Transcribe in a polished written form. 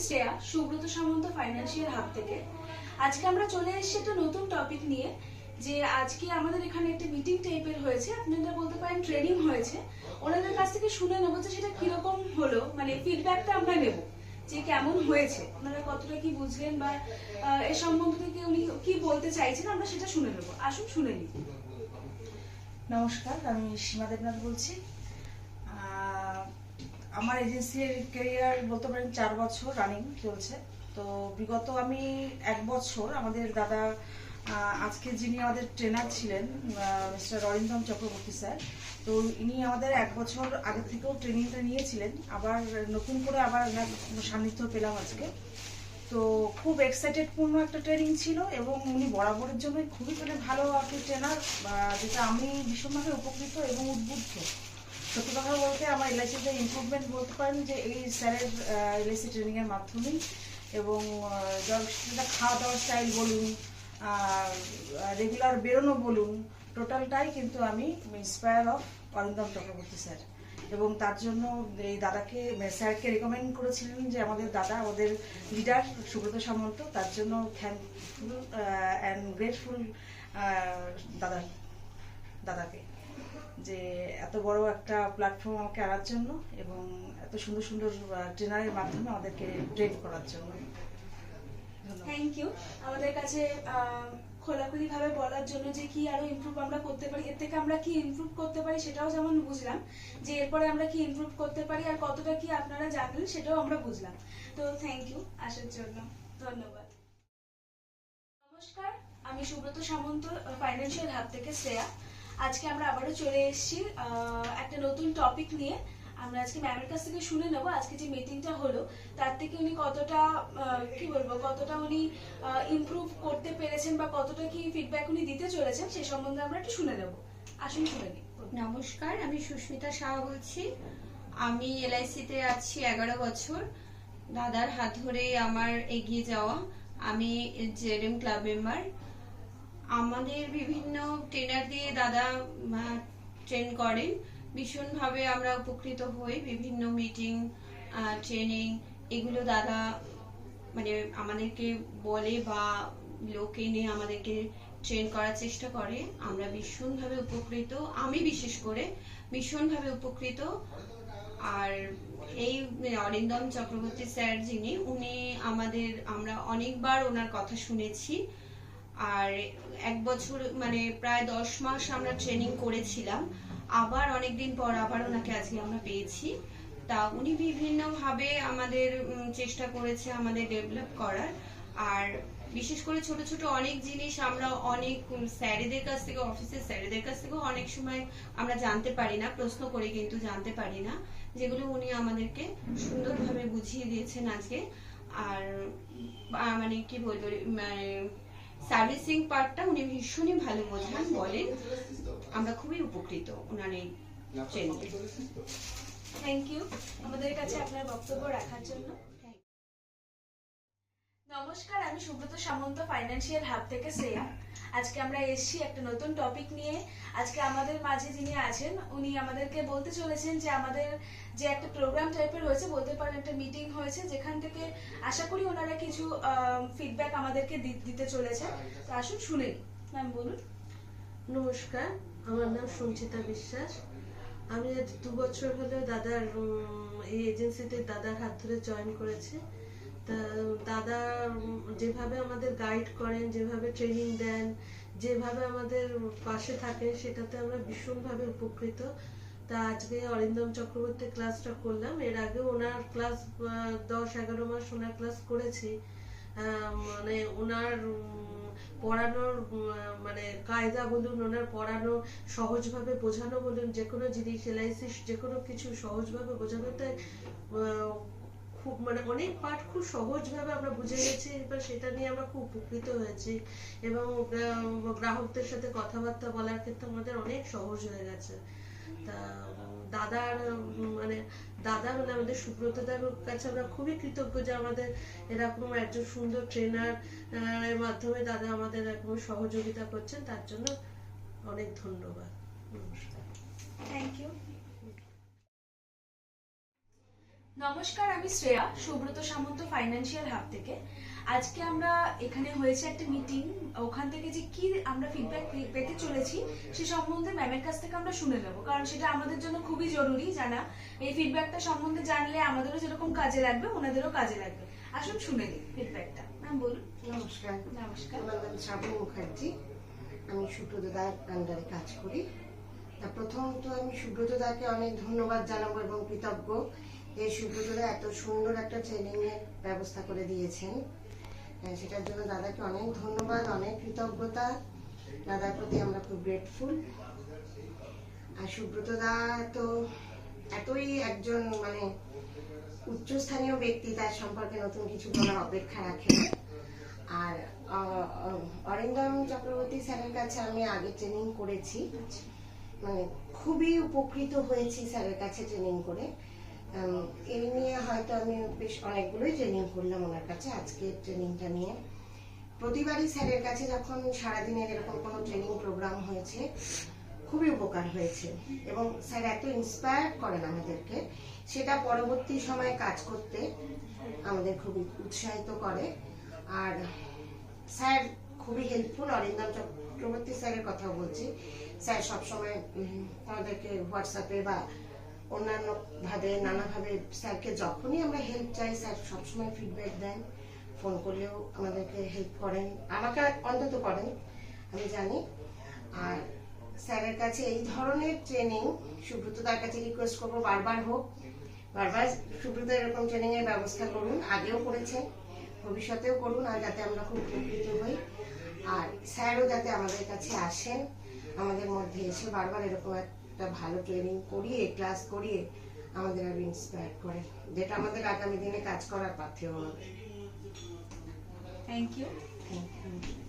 Shreya, Subrata Samanta financial hub থেকে। আজকে আমরা চলে এসেছি একটা নতুন টপিক নিয়ে, যে আজকে আমাদের এখানে একটা মিটিং টাইপের হয়েছে, আপনারা বলতে পারেন ট্রেনিং হয়েছে। ওনাদের কাছ থেকে শুনে নেবো যে সেটা কিরকম হলো, মানে ফিডব্যাকটা আমরা নেব যে কেমন হয়েছে, ওনারা কতটা কি বুঝলেন বা এ সম্বন্ধে থেকে উনি কি বলতে চাইছেন, আমরা সেটা শুনে নেবো। আসুন শুনে নিই। নমস্কার, আমি সীমা দেবনাথ বলছি। আমার এজেন্সির ক্যারিয়ার বলতে পারেন 4 বছর রানিং চলছে। তো বিগত আমি 1 বছর আমাদের দাদা, আজকে যিনি আমাদের ট্রেনার ছিলেন মিস্টার অরিন্দম চক্রবর্তী স্যার, তো ইনি আমাদের 1 বছর আগে থেকেও ট্রেনিংটা নিয়েছিলেন। আবার নতুন করে আবার সান্নিধ্য পেলাম আজকে। তো খুব এক্সাইটেডপূর্ণ একটা ট্রেনিং ছিল এবং উনি বরাবরের জন্য খুবই ভালো আপনি ট্রেনার, যেটা আমি ভীষণভাবে উপকৃত এবং উদ্বুদ্ধ। সত্যি কথা বলতে আমার এলআইসিতে ইমপ্রুভমেন্ট বলতে পারেন যে এই স্যারের এলআইসি ট্রেনিংয়ের মাধ্যমেই, এবং সেটা খাওয়া দাওয়ার স্টাইল বলুন, রেগুলার বেরোনো বলুন, টোটালটাই কিন্তু আমি inspire of Arindam Chakraborty sir. এবং তার জন্য এই দাদাকে স্যারকে রেকমেন্ড করেছিলেন যে আমাদের দাদা, আমাদের লিডার সুব্রত সামন্ত, তার জন্য থ্যাঙ্কফুল অ্যান্ড গ্রেটফুল দাদাকে, যে এত বড় একটা প্ল্যাটফর্ম আমাকে আনার জন্য এবং এত সুন্দর সুন্দর ট্রেনারের মাধ্যমে আমাদেরকে ট্রেন করার জন্য। থ্যাংক ইউ আমাদের কাছে খোলাখুলি ভাবে বলার জন্য, যে কি আরো ইমপ্রুভ আমরা করতে পারি, এর থেকে আমরা কি ইমপ্রুভ করতে পারি সেটাও যেমন বুঝলাম, যে এরপরে আমরা কি ইমপ্রুভ করতে পারি আর কতটা কি আপনারা জানলেন সেটাও আমরা বুঝলাম। তো থ্যাংক ইউ আসার জন্য, ধন্যবাদ। নমস্কার, আমি সুব্রত সামন্ত ফাইন্যান্সিয়াল হাব থেকে শ্রেয়া। আজকে আমরা আবারও চলে এসেছি একটা নতুন টপিক নিয়ে। আমরা আজকে ম্যামের কাছ থেকে শুনে নেব আজকে যে মিটিংটা হলো তার থেকে উনি কতটা কতটা উনি ইমপ্রুভ করতে পেরেছেন বা কতটা কি ফিডব্যাক উনি দিতে চলেছেন সে সম্বন্ধে আমরা একটু শুনে নেব। আসুন শুনে নিই। নমস্কার, আমি সুস্মিতা সাহা বলছি। আমি এলআইসিতে আছি 11 বছর। দাদার হাত ধরে আমার এগিয়ে যাওয়া। আমি জেএম ক্লাব মেম্বার। আমাদের বিভিন্ন ট্রেনার দিয়ে দাদা ট্রেন করেন, ভীষণভাবে আমরা উপকৃত হই। বিভিন্ন মিটিং, ট্রেনিং, এগুলো দাদা মানে আমাদেরকে বলে বা লোক এনে আমাদেরকে ট্রেন করার চেষ্টা করে। আমরা ভীষণভাবে উপকৃত, আমি বিশেষ করে ভীষণভাবে উপকৃত। আর এই অরিন্দম চক্রবর্তী স্যার যিনি, উনি আমরা অনেকবার ওনার কথা শুনেছি। আর 1 বছর মানে প্রায় 10 মাস আমরা ট্রেনিং করেছিলাম। আবার অনেকদিন পর আবার ওনাকে আজকে আমরা পেয়েছি। তা উনি বিভিন্ন ভাবে আমাদের চেষ্টা করেছে আমাদের ডেভেলপ করার। আর বিশেষ করে ছোট ছোট অনেক জিনিস আমরা অনেক স্যারেদের কাছ থেকে, অফিসের স্যারেদের কাছ থেকেও অনেক সময় আমরা জানতে পারি না, প্রশ্ন করে কিন্তু জানতে পারি না, যেগুলো উনি আমাদেরকে সুন্দরভাবে বুঝিয়ে দিয়েছেন আজকে। আর মানে কি বলবো, মানে সার্ভিসিং পার্টটা উনি ভীষণই ভালো বোঝান, বলেন। আমরা খুবই উপকৃত ওনার এই ট্রেনিং। থ্যাংক ইউ আমাদের কাছে আপনার বক্তব্য রাখার জন্য। নমস্কার, আমি সুব্রত সামন্ত ফাইন্যান্সিয়াল হাব থেকে শ্রেয়া। আজকে আমরা এসেছি একটা নতুন টপিক নিয়ে। আজকে আমাদের মাঝে যিনি আছেন উনি আমাদেরকে বলতে চলেছেন যে আমাদের যে একটা প্রোগ্রাম টাইপের হয়েছে, বলতে পারেন একটা মিটিং হয়েছে, যেখান থেকে আশা করি ওনারা কিছু ফিডব্যাক আমাদেরকে দিতে চলেছেন। তো আসুন শুনে নিই। ম্যাম বলুন। নমস্কার, আমার নাম সঞ্চিতা বিশ্বাস। আমি আজ 2 বছর হলো দাদার এই এজেন্সিতে দাদার হাত ধরে জয়েন করেছি। তা দাদা যেভাবে আমাদের গাইড করেন, যেভাবে ট্রেনিং দেন, যেভাবে আমাদের পাশে থাকেন, সেটাতে আমরা ভীষণভাবে উপকৃত। তা আজকে অরিন্দম চক্রবর্তী ক্লাসটা করলাম। এর আগে ওনার ক্লাস 10-11 মাস ওনার ক্লাস করেছি। মানে ওনার পড়ানোর মানে কায়দা বলুন, ওনার পড়ানো সহজভাবে বোঝানো বলুন, যে কোনো জিনিস এলআইসি যে কোনো কিছু সহজভাবে বোঝানোতে খুব মানে অনেক পাঠ খুব সহজভাবে আমরা বুঝে গেছি। এবার সেটা নিয়ে আমরা খুব উপকৃত হয়েছি এবং গ্রাহকদের সাথে কথাবার্তা বলার ক্ষেত্রে আমাদের অনেক সহজ হয়ে গেছে। তা দাদা মানে আমাদের সুব্রতদার কাছে আমরা খুবই কৃতজ্ঞ যে আমাদের এরকম একজন সুন্দর ট্রেনার এর মাধ্যমে দাদা আমাদের এরকম সহযোগিতা করছেন, তার জন্য অনেক ধন্যবাদ। নমস্কার। Thank you. নমস্কার, আমি শ্রেয়া, সুব্রত সামন্ত ফাইন্যান্সিয়াল হাব থেকে। আজকে আমরা এখানে হয়েছে একটা মিটিং, ওখান থেকে যে কি আমরা ফিডব্যাক পেতে চলেছি সে সম্বন্ধে ম্যামের কাছ থেকে আমরা শুনে নেব, কারণ সেটা আমাদের জন্য খুবই জরুরি জানা। এই ফিডব্যাকটা সম্বন্ধে জানলে আমাদেরও যেরকম কাজে লাগবে ওনাদেরও কাজে লাগবে। আসুন শুনে নিই ফিডব্যাকটা। ম্যাম বলুন। নমস্কার, নমস্কার। আমার নাম শ্রাবণ মুখার্জি। আমি সুব্রত দার আন্ডারে কাজ করি। তা প্রথমত আমি সুব্রত দাকে অনেক ধন্যবাদ জানাবো এবং কৃতজ্ঞ যে সুব্রত দা এত সুন্দর একটা ট্রেনিং এর ব্যবস্থা করে দিয়েছেন। সেটার জন্য দাদাকে অনেক ধন্যবাদ, অনেক কৃতজ্ঞতা। দাদার প্রতি আমরা খুব গ্রেটফুল। আর সুব্রত দা তো এতই একজন মানে উচ্চস্থানীয় ব্যক্তি, তার সম্পর্কে নতুন কিছু বলার অপেক্ষা রাখে না। আর অরিন্দম চক্রবর্তী স্যারের কাছে আমি আগে ট্রেনিং করেছি, মানে খুবই উপকৃত হয়েছি স্যারের কাছে ট্রেনিং করে। এই নিয়ে হয়তো আমি বেশ অনেকগুলোই ট্রেনিং করলাম ওনার কাছে। আজকে ট্রেনিংটা নিয়ে প্রতিবারই স্যারের কাছে যখন সারাদিনের এরকম কোনো ট্রেনিং প্রোগ্রাম হয়েছে খুবই উপকার হয়েছে এবং স্যার এত ইন্সপায়ার করেন আমাদেরকে, সেটা পরবর্তী সময়ে কাজ করতে আমাদের খুবই উৎসাহিত করে। আর স্যার খুবই হেল্পফুল। অরিন্দম চক্রবর্তী স্যারের কথা বলছি, স্যার সবসময় আমাদেরকে হোয়াটসঅ্যাপে বা অন্যান্য ভাবে নানাভাবে স্যারকে যখনই আমরা হেল্প চাই স্যার সবসময় ফিডব্যাক দেন, ফোন করলেও আমাদেরকে হেল্প করেন, আমাকে অন্তত করেন, আমি জানি। আর স্যারের কাছে এই ধরনের ট্রেনিং সুব্রতদার কাছে রিকোয়েস্ট করবো বারবার হোক, বারবার সুব্রত এরকম ট্রেনিং এর ব্যবস্থা করুন। আগেও করেছেন, ভবিষ্যতেও করুন, আর যাতে আমরা খুব উপকৃত হই। আর স্যারও যাতে আমাদের কাছে আসেন, আমাদের মধ্যে এসে বারবার এরকম একটা ভালো ট্রেনিং করিয়ে ক্লাস করিয়ে আমাদের আরো ইন্সপায়ার করে, যেটা আমাদের আগামী দিনে কাজ করার পাথেয় হবে। Thank you. Thank you.